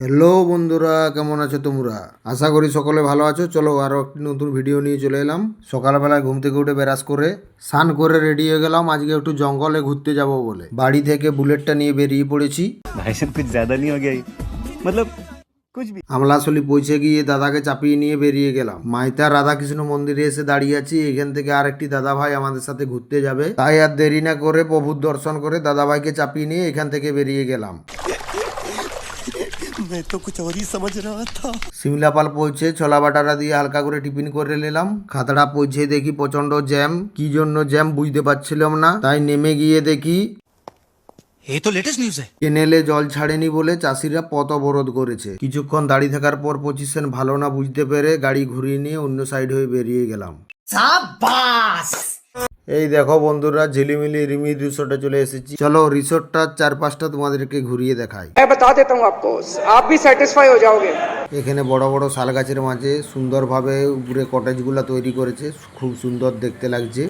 Hello বন্ধুরা, কেমন আছো তোমরা? আশা করি সকলে ভালো আছো। চলো আরও একটি নতুন ভিডিও নিয়ে চলে এলাম। সকালবেলায় ঘুম থেকে উঠে ব্রাশ করে স্নান করে রেডি হয়ে গেলাম আজকে একটু জঙ্গলে ঘুরতে যাব বলে। বাড়ি থেকে বুলেটটা নিয়ে বেরিয়ে পড়েছি। भाई साहब कुछ ज्यादा नहीं हो गया ये? मतलब कुछ भी। আমলাশলি পৌঁছে গিয়ে দাদাকে চাপিয়ে নিয়ে বেরিয়ে গেলাম। মাইতা রাধাকৃষ্ণ মন্দিরে এসে দাঁড়িয়ে আছি। এখান থেকে আরেকটি দাদা ভাই আমাদের সাথে ঘুরতে যাবে, তাই আর দেরি না করে প্রভুর দর্শন করে দাদা ভাইকে চাপিয়ে নিয়ে এখান থেকে বেরিয়ে গেলাম। मैं तो कुछ और ही समझ रहा था। সিমলাপাল পৌঁছে ছোলা বাটারা দিয়ে হালকা করে টিফিন করে নিলাম। খাতড়া পৌঁছে দেখি প্রচন্ড জ্যাম। কি জন্য জ্যাম বুঝতে পারছিলাম না, তাই নেমে গিয়ে দেখি ये तो लेटेस्ट न्यूज़ है। কেনেলে জল ছাড়েনি বলে চাষিরা পথ অবরোধ করেছে। কিছুক্ষণ দাঁড়িয়ে থাকার পর পজিশন ভালো না বুঝতে পেরে গাড়ি ঘুরিয়ে নিয়ে অন্য সাইড হয়ে বেরিয়ে গেলাম। এই দেখো বন্ধুরা, ঝিলিমিলি রিমি রিসোর্টে চলে এসেছি। চলো রিসোর্টটা চারপাশটা তোমাদেরকে ঘুরিয়ে দেখাই। मैं बता देता हूँ आपको, आप भी सेटिस्फाई हो जाओगे। এখানে বড় বড় শাল গাছের মাঝে সুন্দরভাবে উপরে কটেজগুলো তৈরি করেছে, খুব সুন্দর দেখতে লাগছে।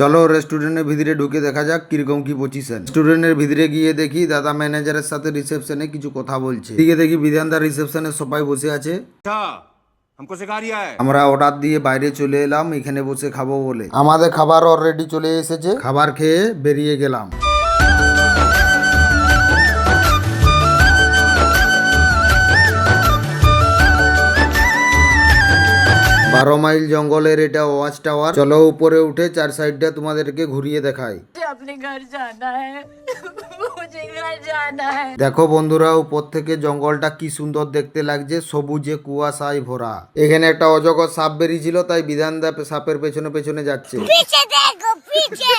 চলো রেস্টুরেন্টের ভিতরে ঢুকে দেখা যাক কিরকম কি পজিশন। রেস্টুরেন্টের ভিতরে গিয়ে দেখি দাদা ম্যানেজারের সাথে রিসেপশনে কিছু কথা বলছে। দিকে দেখি বিধানদার রিসেপশনে সবাই বসে আছে। हमको सिखा रिया है। আমরা অর্ডার দিয়ে বাইরে চলে এলাম এখানে বসে খাবো বলে। আমাদের খাবার অলরেডি চলে এসেছে, খাবার খেয়ে বেরিয়ে গেলাম। 12 মাইল জঙ্গলের এটা ওয়াচ টাওয়ার। চলো উপরে উঠে চার সাইডটা তোমাদেরকে ঘুরিয়ে দেখাই। मुझे अपने घर जाना है। मुझे घर जाना है। দেখো বন্ধুরা, উপর থেকে জঙ্গলটা কি সুন্দর দেখতে লাগছে, সবুজে কুয়াশায় ভরা। এখানে একটা অজগর সাপ বেরিয়েছিল, তাই বিধানদা সাপের পেছনে পেছনে যাচ্ছে। पीछे देखो, पीछे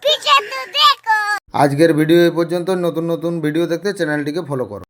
पीछे तो देखो। আজকের ভিডিও এই পর্যন্ত। নতুন নতুন ভিডিও দেখতে চ্যানেলটিকে ফলো করো।